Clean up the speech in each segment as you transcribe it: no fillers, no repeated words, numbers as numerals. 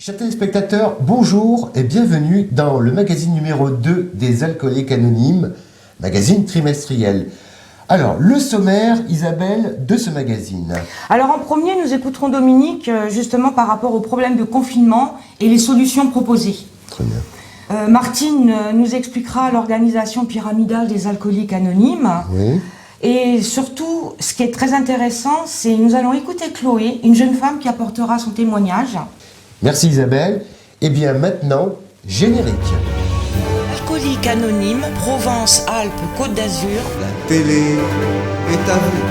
Chers téléspectateurs, bonjour et bienvenue dans le magazine numéro 2 des Alcooliques Anonymes, magazine trimestriel. Alors, le sommaire, Isabelle, de ce magazine. Alors en premier, nous écouterons Dominique justement par rapport au problème de confinement et les solutions proposées. Très bien. Martine nous expliquera l'organisation pyramidale des Alcooliques Anonymes. Oui. Et surtout, ce qui est très intéressant, c'est nous allons écouter Chloé, une jeune femme qui apportera son témoignage. Merci Isabelle. Et bien maintenant, générique. Alcooliques Anonymes, Provence, Alpes, Côte d'Azur. La télé est à vous.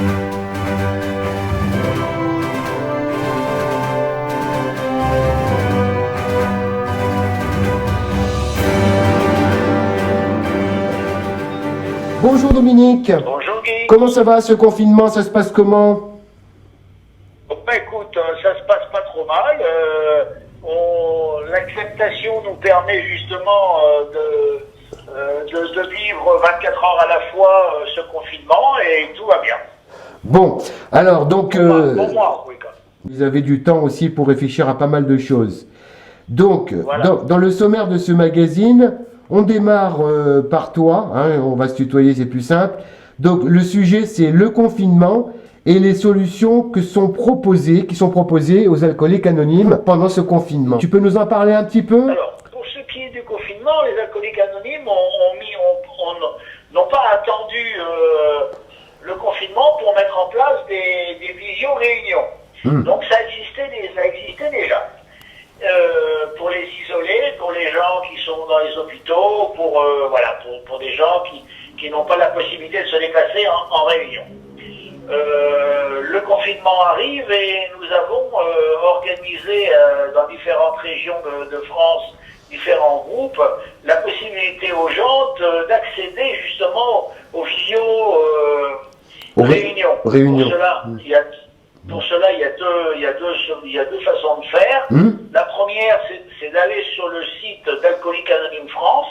Bonjour Dominique. Bonjour Guy. Comment ça va ce confinement? Ça se passe comment? Bah, écoute, ça se passe pas trop mal. L'acceptation nous permet justement de vivre 24 heures à la fois ce confinement et tout va bien. Bon, alors donc... Pour moi, oui, quand même. Vous avez du temps aussi pour réfléchir à pas mal de choses. Donc, Voilà. dans le sommaire de ce magazine, on démarre par toi, hein, on va se tutoyer, c'est plus simple. Donc, le sujet, c'est le confinement et les solutions qui sont proposées aux alcooliques anonymes pendant ce confinement. Tu peux nous en parler un petit peu? Alors, pour ce qui est du confinement, les alcooliques anonymes n'ont pas attendu le confinement pour mettre en place des visio-réunions. Donc ça existait déjà. Pour les isolés, pour les gens qui sont dans les hôpitaux, pour des gens qui n'ont pas la possibilité de se déplacer en réunion. Le confinement arrive et nous avons organisé dans différentes régions de France, différents groupes, la possibilité aux gens d'accéder justement aux visio-réunions. Réunions. Pour cela, il y a deux façons de faire. La première, c'est d'aller sur le site d'Alcooliques Anonymes France,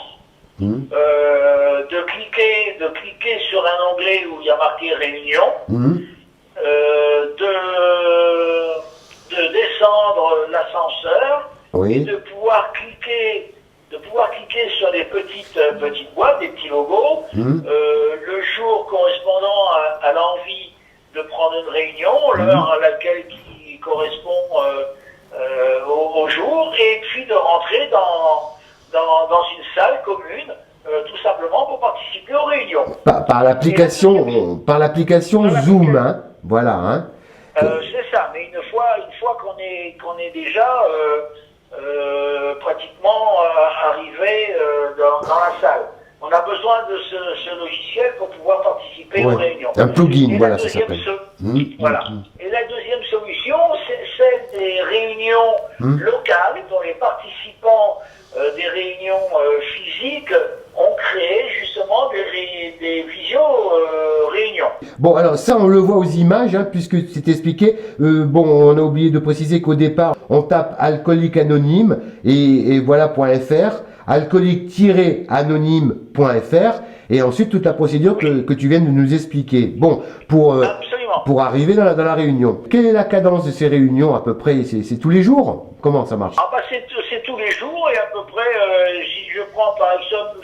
de cliquer sur un onglet où il y a marqué Réunion, de descendre l'ascenseur, et de pouvoir cliquer sur des petites boîtes, des petits logos, le jour correspondant à l'envie de prendre une réunion, l'heure à laquelle qui correspond au jour, et puis de rentrer dans une salle commune, tout simplement pour participer aux réunions. Par l'application Zoom, hein. Voilà, hein. C'est ça, mais une fois qu'on est déjà pratiquement arrivé dans la salle. On a besoin de ce logiciel pour pouvoir participer aux réunions. Un plugin, Et voilà, ça s'appelle. Voilà. Et la deuxième solution, c'est celle des réunions locales dont les participants des réunions physiques ont créé justement des visio-réunions. Bon, alors ça, on le voit aux images, hein, puisque c'est expliqué. On a oublié de préciser qu'au départ, on tape alcoolique anonyme et voilà.fr, alcoolique-anonyme.fr, et ensuite toute la procédure que tu viens de nous expliquer. Bon, pour arriver dans la réunion. Quelle est la cadence de ces réunions à peu près? C'est tous les jours? Comment ça marche? C'est tous les jours, et à peu près, si je prends par exemple,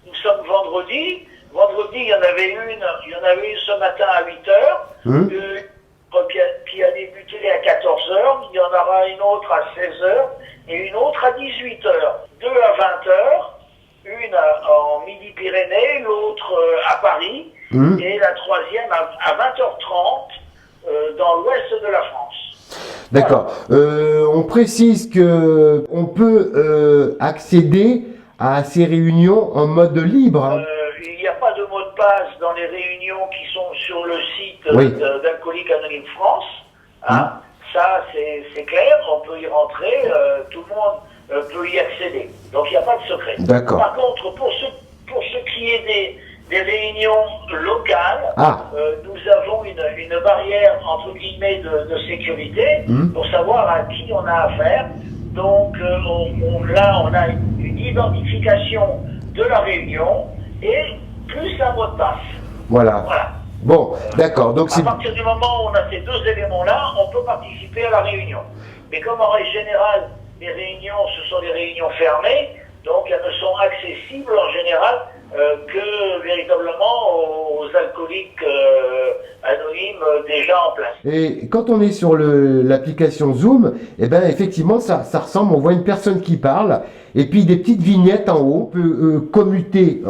nous sommes vendredi. Vendredi, il y en avait une ce matin à 8h, qui a débuté à 14h, il y en aura une autre à 16h, et une autre à 18h. Deux à 20h, une en Midi-Pyrénées, l'autre à Paris, et la troisième à 20h30 dans l'ouest de la France. D'accord. Voilà. On précise que on peut accéder à ces réunions en mode libre. Hein. Il n'y a pas de mot de passe dans les réunions qui sont sur le site d'Alcooliques Anonymes France. Hein. Ça, c'est clair, on peut y rentrer, tout le monde peut y accéder. Donc il n'y a pas de secret. D'accord. Par contre, pour ce qui est des réunions locales, nous avons une barrière entre guillemets de sécurité pour savoir à qui on a affaire. Donc on a une identification de la réunion et plus un mot de passe. Voilà. Bon, d'accord. Donc à partir du moment où on a ces deux éléments-là, on peut participer à la réunion. Mais comme en règle générale, les réunions, ce sont des réunions fermées, donc elles ne sont accessibles en général que véritablement aux alcooliques anonymes déjà en place. Et quand on est sur l'application Zoom, eh ben effectivement ça ressemble, on voit une personne qui parle et puis des petites vignettes en haut, on peut commuter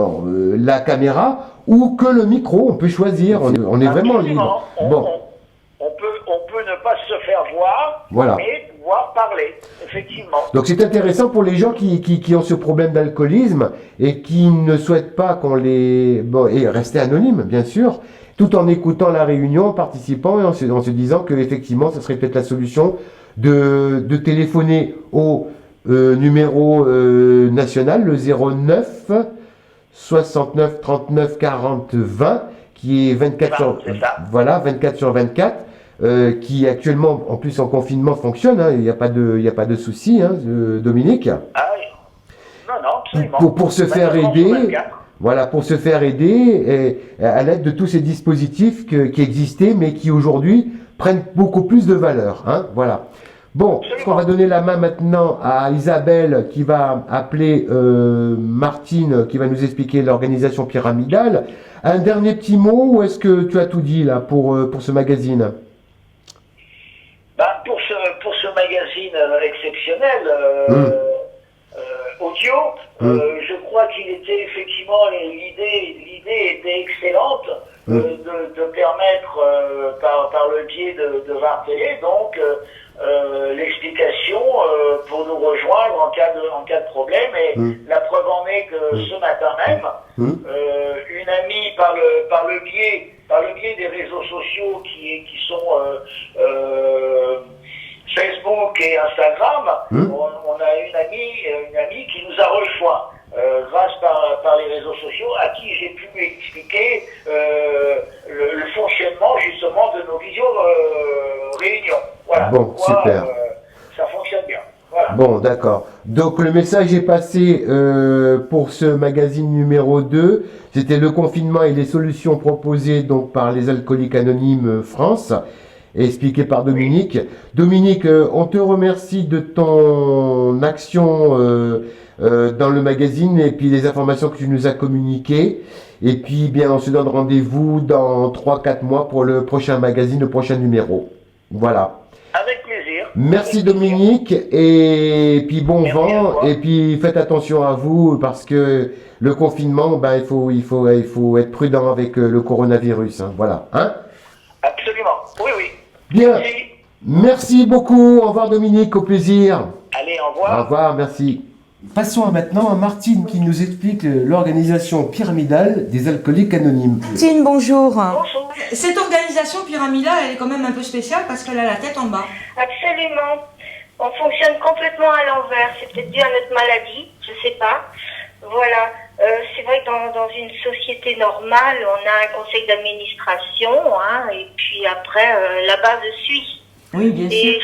la caméra ou que le micro, on peut choisir, on est vraiment libre. Bon. On peut ne pas se faire voir, voilà. Mais pouvoir parler, effectivement. Donc c'est intéressant pour les gens qui ont ce problème d'alcoolisme et qui ne souhaitent pas qu'on les... Bon, et rester anonymes, bien sûr, tout en écoutant la réunion, en participant et en se disant qu'effectivement, ça serait peut-être la solution de téléphoner au numéro national, le 09 69 39 40 20, qui est 24 sur 24. Qui actuellement, en plus en confinement, fonctionne. Hein, il n'y a pas de souci, hein, Dominique. Ah oui. Non, absolument. Pour se faire aider, voilà, pour se faire aider à l'aide de tous ces dispositifs qui existaient, mais qui aujourd'hui prennent beaucoup plus de valeur. Hein, voilà. Bon, on va donner la main maintenant à Isabelle qui va appeler Martine, qui va nous expliquer l'organisation pyramidale. Un dernier petit mot, ou est-ce que tu as tout dit là pour ce magazine? Pour ce magazine exceptionnel audio, je crois qu'il était effectivement, l'idée était excellente de permettre par le biais de VAR Télé, donc l'explication pour nous rejoindre en cas de problème. Et la preuve en est que ce matin même, une amie par le biais des réseaux sociaux qui sont Facebook et Instagram, on a une amie qui nous a rejoint grâce par les réseaux sociaux, à qui j'ai pu expliquer le fonctionnement justement de nos visio-réunions. Voilà. Bon, super. Ça fonctionne bien. Voilà. Bon, d'accord. Donc le message est passé pour ce magazine numéro 2. C'était le confinement et les solutions proposées donc par les Alcooliques Anonymes France, expliqué par Dominique. Dominique, on te remercie de ton action dans le magazine et puis les informations que tu nous as communiquées. Et puis, bien, on se donne rendez-vous dans 3-4 mois pour le prochain magazine, le prochain numéro. Voilà. Avec plaisir. Merci Dominique, et puis bon vent, et puis faites attention à vous parce que le confinement, ben, il faut être prudent avec le coronavirus. Hein, voilà. Hein? Absolument. Oui. Bien. Merci beaucoup. Au revoir Dominique, au plaisir. Allez, au revoir. Au revoir, merci. Passons maintenant à Martine qui nous explique l'organisation pyramidale des Alcooliques Anonymes. Martine, bonjour. Bonjour. Cette organisation pyramidale, elle est quand même un peu spéciale parce qu'elle a la tête en bas. Absolument. On fonctionne complètement à l'envers. C'est peut-être dû à notre maladie, je sais pas. Voilà. C'est vrai que dans une société normale, on a un conseil d'administration, hein, et puis après, la base suit. Oui, bien sûr. Et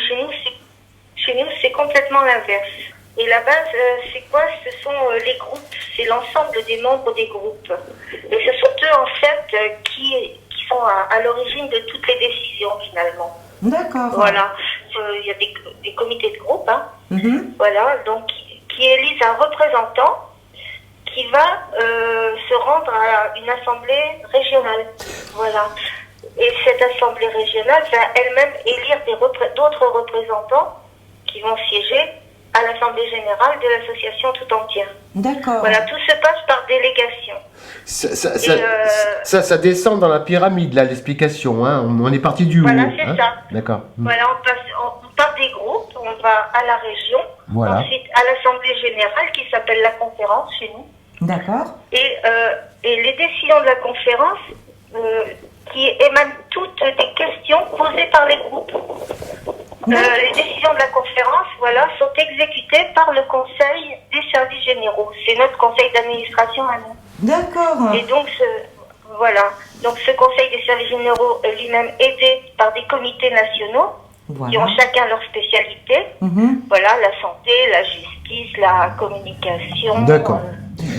chez nous, c'est complètement l'inverse. Et la base, c'est quoi? Ce sont les groupes. C'est l'ensemble des membres des groupes. Et ce sont eux, en fait, qui sont à l'origine de toutes les décisions, finalement. D'accord. Voilà. Il y a des comités de groupe, hein. Voilà. Donc, qui élisent un représentant qui va se rendre à une assemblée régionale. Voilà. Et cette assemblée régionale va elle-même élire d'autres représentants qui vont siéger à l'assemblée générale de l'association tout entière. D'accord. Voilà, tout se passe par délégation. Ça descend dans la pyramide, là, l'explication. Hein. On est parti du haut. Voilà, c'est hein. ça. D'accord. Voilà, on part des groupes, on va à la région, voilà. Ensuite à l'assemblée générale qui s'appelle la conférence chez nous. D'accord. Et les décisions de la conférence qui émanent toutes des questions posées par les groupes. Les décisions de la conférence, voilà, sont exécutées par le Conseil des services généraux. C'est notre conseil d'administration à nous. D'accord. Et donc, donc ce conseil des services généraux est lui-même aidé par des comités nationaux qui ont chacun leur spécialité. Voilà, la santé, la justice, la communication. D'accord.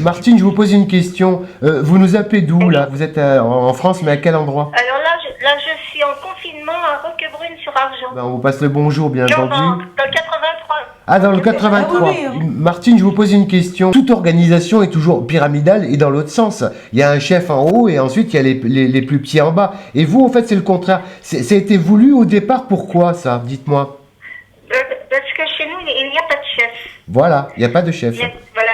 Martine, je vous pose une question. Vous nous appelez d'où, là? Vous êtes en France, mais à quel endroit? Alors là, je suis en confinement à Roquebrune-sur-Argent. Ben, on vous passe le bonjour, bien entendu. Dans le 83. Ah, dans le 83. Ah oui, oui. Martine, je vous pose une question. Toute organisation est toujours pyramidale et dans l'autre sens. Il y a un chef en haut et ensuite il y a les plus petits en bas. Et vous, en fait, c'est le contraire. Ça a été voulu au départ. Pourquoi ça? Dites-moi. Parce que chez nous, il n'y a pas de chef. Voilà, il n'y a pas de chef. Voilà.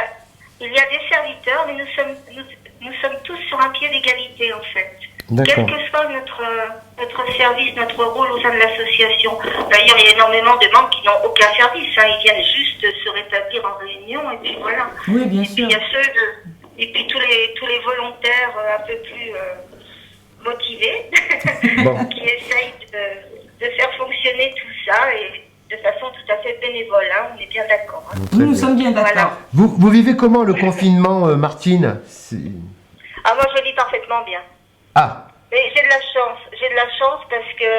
Il y a des serviteurs, mais nous sommes tous sur un pied d'égalité, en fait. D'accord. Quel que soit notre service, notre rôle au sein de l'association. D'ailleurs, il y a énormément de membres qui n'ont aucun service. Ils viennent juste se rétablir en réunion, et puis voilà. Oui, bien Et sûr. puis il y a et puis tous les volontaires un peu plus motivés Bon. qui essayent de faire fonctionner tout ça et de façon tout à fait bénévole. On est bien d'accord. Nous sommes bien d'accord. Voilà. Vous vivez comment le confinement, Martine? Ah, moi, je vis parfaitement bien. Ah, Mais j'ai de la chance. J'ai de la chance parce que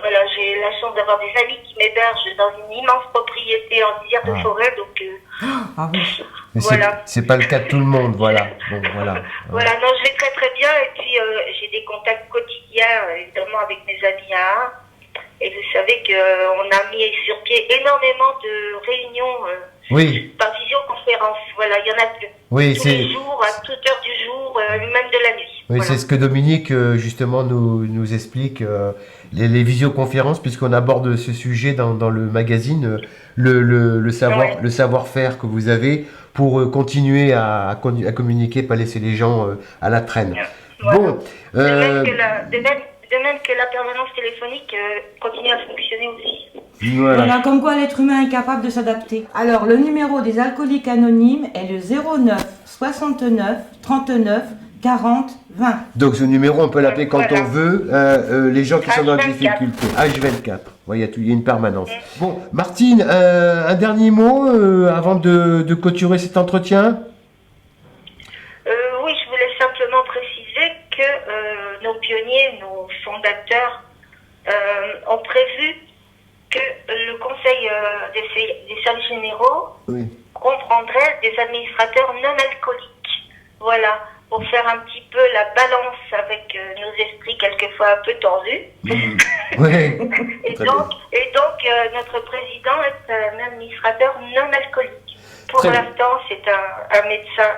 voilà, j'ai la chance d'avoir des amis qui m'hébergent dans une immense propriété en lisière de forêt. Donc Ah oui. mais voilà. c'est pas le cas de tout le monde, voilà. Bon, voilà. Voilà, non, je vais très très bien. Et puis j'ai des contacts quotidiens, évidemment, avec mes amis à A. Et vous savez qu'on a mis sur pied énormément de réunions Oui, par visioconférence. Voilà, il y en a plus. oui, Tous c'est. les jours, à toute heure du jour, même de la nuit. Oui, Voilà. c'est ce que Dominique justement nous explique, les visioconférences, puisqu'on aborde ce sujet dans le magazine, Ouais. le savoir-faire que vous avez pour continuer à communiquer, pas laisser les gens à la traîne. Voilà. Bon, De même que la permanence téléphonique continue à fonctionner aussi. voilà. Voilà, comme quoi l'être humain est capable de s'adapter. Alors, le numéro des alcooliques anonymes est le 09 69 39 40 20. Donc ce numéro, on peut l'appeler quand Voilà. on veut, les gens qui sont dans la H24. difficulté. H24, ouais, il y a une permanence. Bon, Martine, un dernier mot avant de clôturer cet entretien? Oui, je voulais simplement préciser que nos pionniers, nos fondateurs ont prévu que le Conseil des services généraux Oui. comprendrait des administrateurs non alcooliques. Voilà, pour faire un petit peu la balance avec nos esprits quelquefois un peu tordus. Ouais. Et Très donc, notre président est un administrateur non alcoolique. Pour Très bien. l'instant, c'est un médecin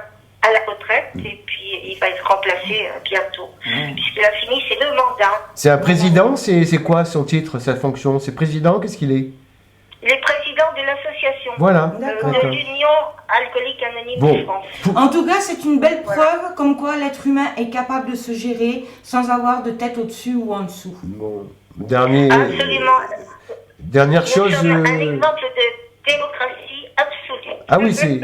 à la retraite et puis il va être remplacé bientôt. Puisqu'il a fini ses 2 mandats. C'est un président, c'est quoi son titre, sa fonction? C'est président, qu'est-ce qu'il est? Il est président de l'association Voilà. D'accord. de l'Union alcoolique anonyme Bon. de France. En tout cas, c'est une belle preuve comme quoi l'être humain est capable de se gérer sans avoir de tête au-dessus ou en dessous. Bon, dernière Absolument. chose. Nous sommes un exemple de démocratie absolue. Ah oui, c'est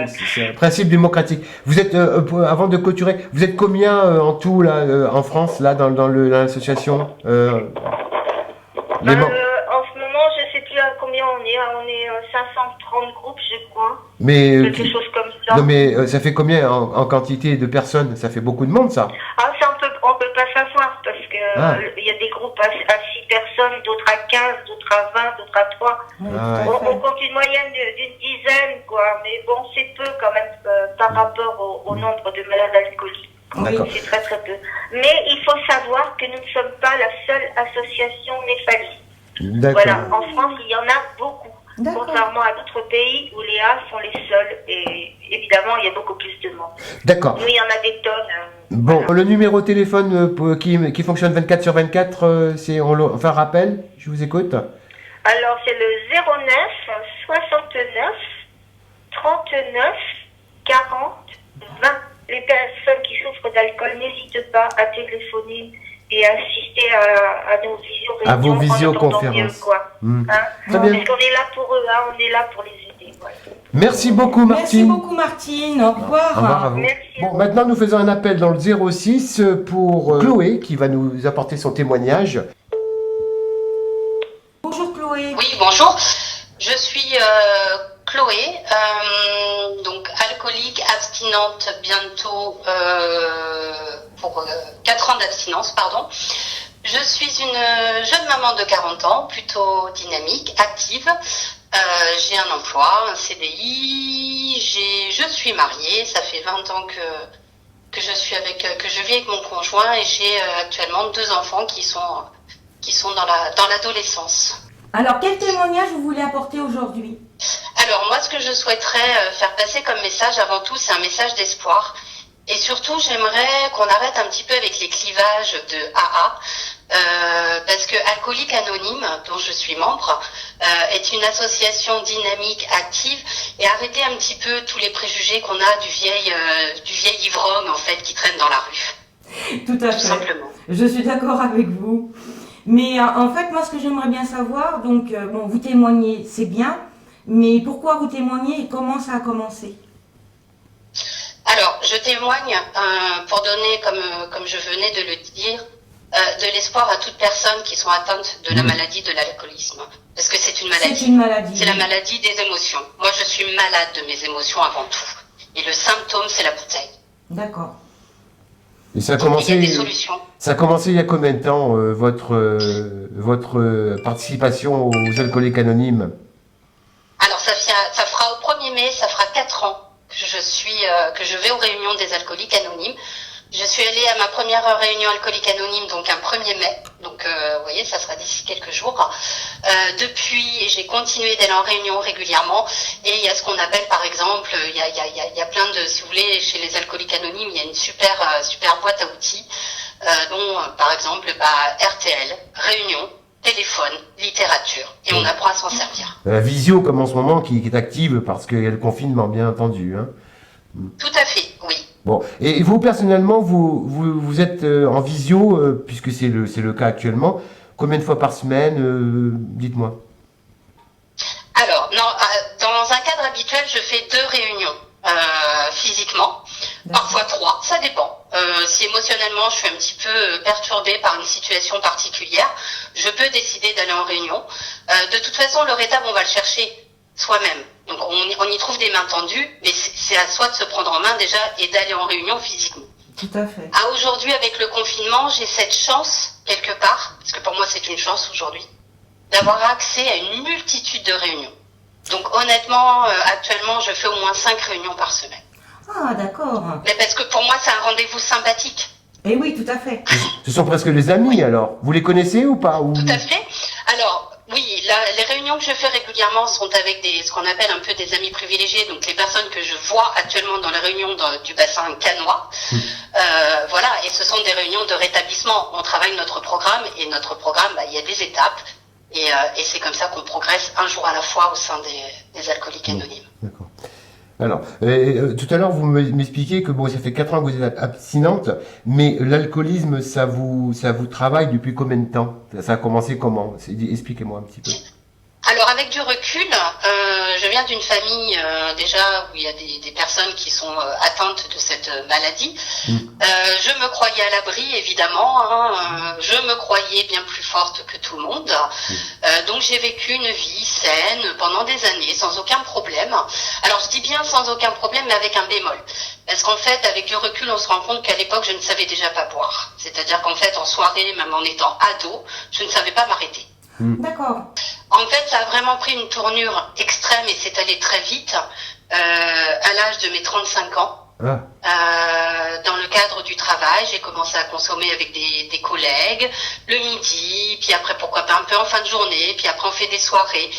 un principe démocratique. Vous êtes, avant de clôturer, vous êtes combien en tout là, en France, là, dans l'association les membres. En ce moment, je ne sais plus à combien on est. On est 530 groupes, je crois. Mais, Quelque chose comme ça. non, mais ça fait combien en quantité de personnes? Ça fait beaucoup de monde, ça. Ah, ça, on peut pas savoir parce que il y a des groupes à 6 personnes, d'autres à 15, d'autres à 20, d'autres à 3. Ah ouais. On compte une moyenne d'une dizaine, quoi. Mais bon, c'est peu quand même par rapport au nombre de malades alcooliques. D'accord. C'est très très peu. Mais il faut savoir que nous ne sommes pas la seule association néphaliste. D'accord. Voilà, en France, il y en a beaucoup. D'accord. Contrairement à d'autres pays où les A sont les seuls. Et évidemment, il y a beaucoup plus de monde. D'accord. Nous, il y en a des tonnes. Bon, le numéro de téléphone qui fonctionne 24 sur 24, on fait un rappel, je vous écoute. Alors, c'est le 09 69 39 40 20. Les personnes qui souffrent d'alcool n'hésitent pas à téléphoner et à assister à nos visioconférences. À vos en entendant visioconférences. mieux, quoi. Hmm. Hein? Très bien. Parce qu'on est là pour eux, on est là pour les aider. Voilà. Merci beaucoup, Merci Martine. beaucoup Martine, au revoir. Au revoir à vous. Merci. Bon, maintenant nous faisons un appel dans le 06 pour Chloé qui va nous apporter son témoignage. Bonjour Chloé. Oui, bonjour. Je suis Chloé, donc alcoolique, abstinente bientôt pour 4 ans d'abstinence, pardon. Je suis une jeune maman de 40 ans, plutôt dynamique, active. J'ai un emploi, un CDI, je suis mariée, ça fait 20 ans que je vis avec mon conjoint et j'ai actuellement 2 enfants qui sont dans l'adolescence. Alors, quel témoignage vous voulez apporter aujourd'hui? Alors moi, ce que je souhaiterais faire passer comme message, avant tout, c'est un message d'espoir. Et surtout, j'aimerais qu'on arrête un petit peu avec les clivages de AA, parce que Alcooliques Anonymes, dont je suis membre, est une association dynamique, active, et arrêter un petit peu tous les préjugés qu'on a du vieil ivrogne, en fait, qui traîne dans la rue. Tout à fait. Tout simplement. Je suis d'accord avec vous. Mais en fait, moi, ce que j'aimerais bien savoir, donc, bon, vous témoignez, c'est bien, mais pourquoi vous témoignez et comment ça a commencé? Alors, je témoigne pour donner, comme je venais de le dire, de l'espoir à toute personne qui sont atteintes de la maladie de l'alcoolisme. Parce que c'est une maladie. C'est une maladie. C'est la maladie des émotions. Moi, je suis malade de mes émotions avant tout. Et le symptôme, c'est la bouteille. D'accord. Et ça a Il y a commencé, des solutions. ça a commencé il y a combien de temps, votre participation aux Alcooliques Anonymes? Alors, ça fera au 1er mai, ça fera 4 ans que je vais aux réunions des Alcooliques Anonymes. Je suis allée à ma première réunion Alcoolique Anonyme, donc un 1er mai. Donc, vous voyez, ça sera d'ici quelques jours. Depuis, j'ai continué d'aller en réunion régulièrement. Et il y a ce qu'on appelle, par exemple, il y a plein de, si vous voulez, chez les Alcooliques Anonymes, il y a une super boîte à outils, dont, par exemple, RTL, réunion, téléphone, littérature. Et on apprend à s'en servir. La visio, comme en ce moment, qui est active parce qu'il y a le confinement, bien entendu. Hein. Tout à fait, oui. Bon, et vous personnellement, vous êtes en visio, puisque c'est le cas actuellement. Combien de fois par semaine, dites-moi. Alors, non, dans un cadre habituel, je fais 2 réunions physiquement, parfois 3, ça dépend. Si émotionnellement je suis un petit peu perturbée par une situation particulière, je peux décider d'aller en réunion. De toute façon, le rétab, on va le chercher soi-même. Donc on y trouve des mains tendues, mais c'est à soi de se prendre en main déjà et d'aller en réunion physiquement. Tout à fait. Aujourd'hui, avec le confinement, j'ai cette chance, quelque part, parce que pour moi c'est une chance aujourd'hui, d'avoir accès à une multitude de réunions. Donc honnêtement, actuellement, je fais au moins 5 réunions par semaine. Ah, d'accord. Mais parce que pour moi, c'est un rendez-vous sympathique. Eh oui, tout à fait. Ce sont presque les amis, alors. Vous les connaissez ou pas ou... Tout à fait. Alors, oui, les réunions que je fais régulièrement sont avec ce qu'on appelle un peu des amis privilégiés, donc les personnes que je vois actuellement dans les réunions du bassin canois. Voilà, et ce sont des réunions de rétablissement. On travaille notre programme, et notre programme, il y a des étapes, et c'est comme ça qu'on progresse un jour à la fois au sein des Alcooliques Anonymes. D'accord. Alors, tout à l'heure, vous m'expliquiez que bon, ça fait 4 ans que vous êtes abstinente, mais l'alcoolisme, ça vous travaille depuis combien de temps? Ça a commencé comment? Expliquez-moi un petit peu. Alors avec du recul, je viens d'une famille déjà où il y a des personnes qui sont atteintes de cette maladie. Je me croyais à l'abri évidemment, je me croyais bien plus forte que tout le monde. Donc j'ai vécu une vie saine pendant des années sans aucun problème. Alors je dis bien sans aucun problème mais avec un bémol. Parce qu'en fait avec du recul on se rend compte qu'à l'époque je ne savais déjà pas boire. C'est-à-dire qu'en fait en soirée, même en étant ado, je ne savais pas m'arrêter. D'accord. En fait, ça a vraiment pris une tournure extrême et c'est allé très vite à l'âge de mes 35 ans. Dans le cadre du travail, j'ai commencé à consommer avec des collègues le midi, puis après pourquoi pas un peu en fin de journée, puis après on fait des soirées.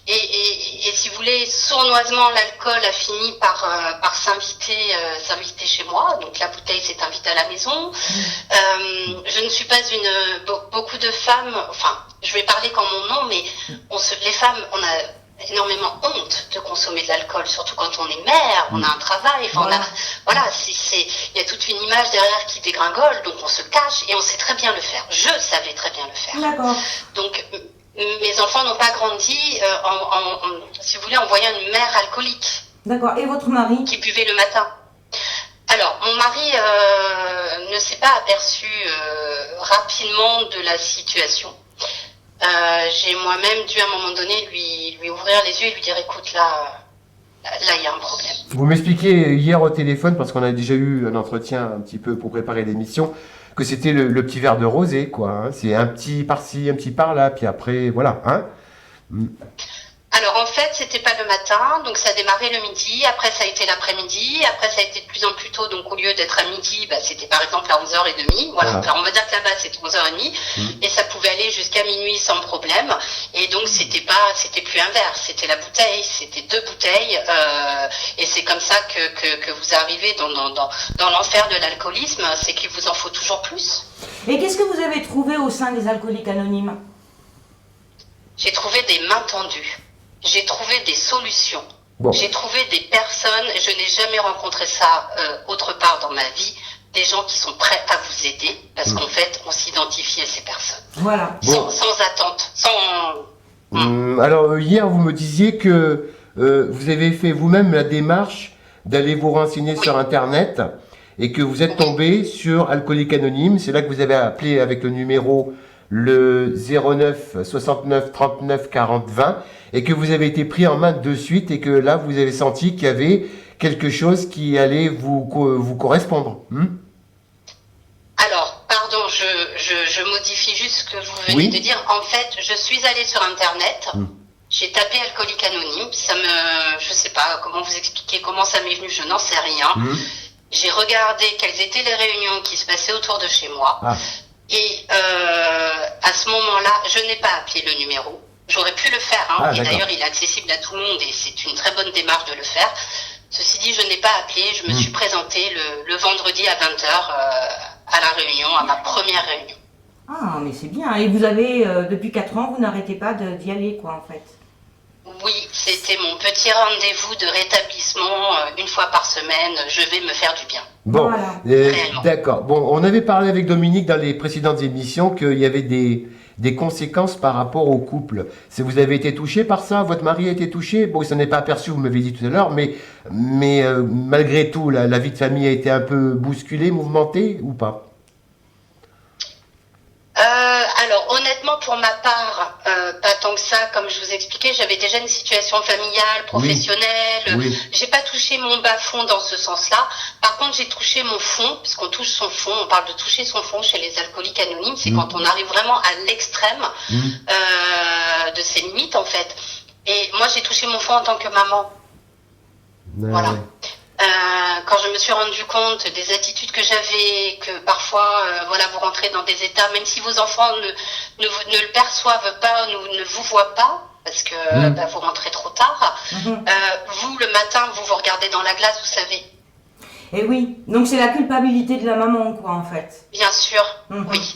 Et si vous voulez, sournoisement, l'alcool a fini par s'inviter chez moi. Donc la bouteille s'est invitée à la maison. Je ne suis pas beaucoup de femmes, enfin, je vais parler qu'en mon nom, mais les femmes, on a énormément honte de consommer de l'alcool, surtout quand on est mère, on a un travail, enfin, il y a toute une image derrière qui dégringole, donc on se cache et on sait très bien le faire. Je savais très bien le faire. D'accord. Donc, mes enfants n'ont pas grandi si vous voulez, en voyant une mère alcoolique. D'accord. Et votre mari? Qui buvait le matin. Alors, mon mari ne s'est pas aperçu rapidement de la situation. J'ai moi-même dû à un moment donné lui ouvrir les yeux et lui dire écoute là il y a un problème. Vous m'expliquiez hier au téléphone, parce qu'on a déjà eu un entretien un petit peu pour préparer l'émission, que c'était le petit verre de rosé, quoi. Hein. C'est un petit par-ci, un petit par-là, puis après, voilà. Hein. Alors en fait, c'était pas le matin, donc ça a démarré le midi, après ça a été l'après-midi, après ça a été de plus en plus tôt, donc au lieu d'être à midi, c'était par exemple à 11h30, voilà. Alors on va dire que là-bas c'était 11h30, et ça pouvait aller jusqu'à minuit sans problème, Et donc c'était plus un verre, c'était la bouteille, c'était 2 bouteilles, et c'est comme ça que vous arrivez dans l'enfer de l'alcoolisme, c'est qu'il vous en faut toujours plus. Et qu'est-ce que vous avez trouvé au sein des Alcooliques Anonymes? J'ai trouvé des mains tendues, j'ai trouvé des solutions, j'ai trouvé des personnes, je n'ai jamais rencontré ça autre part dans ma vie, des gens qui sont prêts à vous aider, parce qu'en fait, on s'identifie à ces personnes. Voilà. Sans attente, Alors, hier, vous me disiez que vous avez fait vous-même la démarche d'aller vous renseigner sur Internet et que vous êtes tombé sur Alcooliques Anonymes. C'est là que vous avez appelé avec le numéro le 09 69 39 40 20 et que vous avez été pris en main de suite et que là, vous avez senti qu'il y avait quelque chose qui allait vous correspondre. Alors, pardon, je modifie juste ce que vous venez de dire. En fait, je suis allée sur Internet, j'ai tapé Alcooliques Anonymes, je sais pas comment vous expliquer comment ça m'est venu, je n'en sais rien. J'ai regardé quelles étaient les réunions qui se passaient autour de chez moi. Et à ce moment-là, je n'ai pas appelé le numéro. J'aurais pu le faire, et d'ailleurs il est accessible à tout le monde et c'est une très bonne démarche de le faire. Ceci dit, je n'ai pas appelé, je me suis présentée le vendredi à 20h à la réunion, à ma première réunion. Ah, mais c'est bien. Et vous avez, depuis 4 ans, vous n'arrêtez pas d'y aller, quoi, en fait. Oui, c'était mon petit rendez-vous de rétablissement, 1 fois par semaine, je vais me faire du bien. Bon, Voilà. d'accord. Bon, on avait parlé avec Dominique dans les précédentes émissions qu'il y avait des conséquences par rapport au couple. Vous avez été touché par ça? Votre mari a été touché? Bon, il s'en est pas aperçu, vous m'avez dit tout à l'heure, mais malgré tout, la vie de famille a été un peu bousculée, mouvementée ou pas? Alors honnêtement pour ma part, pas tant que ça, comme je vous expliquais, j'avais déjà une situation familiale, professionnelle, j'ai pas touché mon bas-fond dans ce sens-là, par contre j'ai touché mon fond, puisqu'on touche son fond, on parle de toucher son fond chez les Alcooliques Anonymes, c'est quand on arrive vraiment à l'extrême de ses limites en fait, et moi j'ai touché mon fond en tant que maman, voilà. Quand je me suis rendu compte des attitudes que j'avais, que parfois, vous rentrez dans des états, même si vos enfants ne le perçoivent pas, ne vous voient pas, parce que vous rentrez trop tard. Vous, le matin, vous regardez dans la glace, vous savez. Et oui, donc c'est la culpabilité de la maman, quoi, en fait. Bien sûr, oui.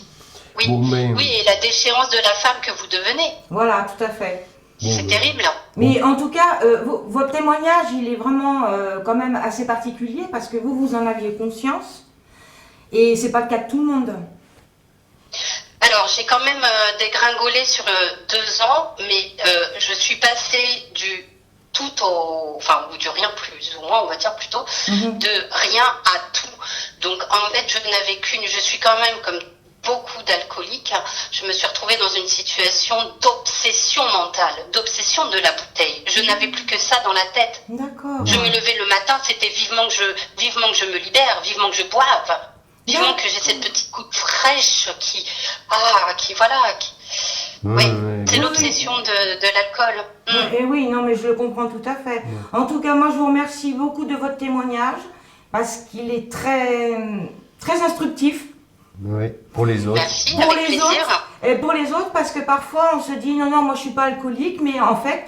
Oui, et la déchéance de la femme que vous devenez. Voilà, tout à fait. C'est terrible. Mais en tout cas, votre témoignage, il est vraiment quand même assez particulier parce que vous en aviez conscience et c'est pas le cas de tout le monde. Alors, j'ai quand même dégringolé sur 2 ans, mais je suis passée du tout ou du rien plus ou moins, on va dire plutôt, de rien à tout. Donc, en fait, je suis quand même comme beaucoup d'alcooliques, je me suis retrouvée dans une situation d'obsession mentale, d'obsession de la bouteille. Je n'avais plus que ça dans la tête. D'accord. Je me levais le matin, c'était vivement que je me libère, vivement que je boive, vivement que j'ai cette petite goutte fraîche c'est l'obsession de l'alcool. Et oui, non mais je le comprends tout à fait. En tout cas, moi je vous remercie beaucoup de votre témoignage parce qu'il est très, très instructif. Oui, pour les autres. Merci, Pour avec les plaisir. autres, et pour les autres, parce que parfois on se dit non, moi je suis pas alcoolique, mais en fait,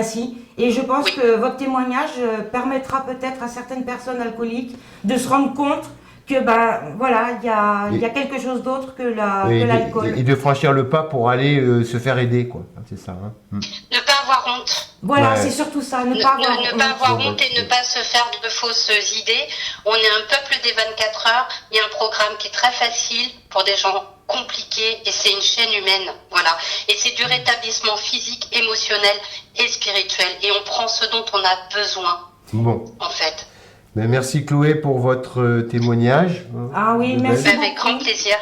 si. Et je pense que votre témoignage permettra peut-être à certaines personnes alcooliques de se rendre compte que il y a quelque chose d'autre que l'alcool. Et de franchir le pas pour aller se faire aider, quoi. C'est ça. Ne pas avoir honte. Voilà, c'est surtout ça, ne pas avoir honte et ne pas se faire de fausses idées. On est un peuple des 24 heures. Il y a un programme qui est très facile pour des gens compliqués et c'est une chaîne humaine. Voilà. Et c'est du rétablissement physique, émotionnel et spirituel. Et on prend ce dont on a besoin. Bon. En fait. Mais merci Chloé pour votre témoignage. Ah oui, merci. Avec grand plaisir.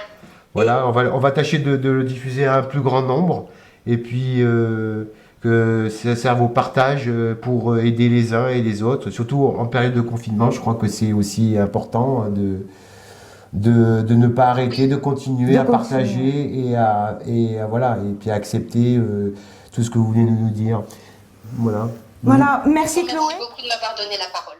Voilà, on va tâcher de le diffuser à un plus grand nombre. Et puis que ça serve au partage pour aider les uns et les autres, surtout en période de confinement. Je crois que c'est aussi important de ne pas arrêter, de continuer à partager et puis à accepter tout ce que vous venez de nous dire. Voilà. Voilà, merci Chloé. Merci beaucoup de m'avoir donné la parole.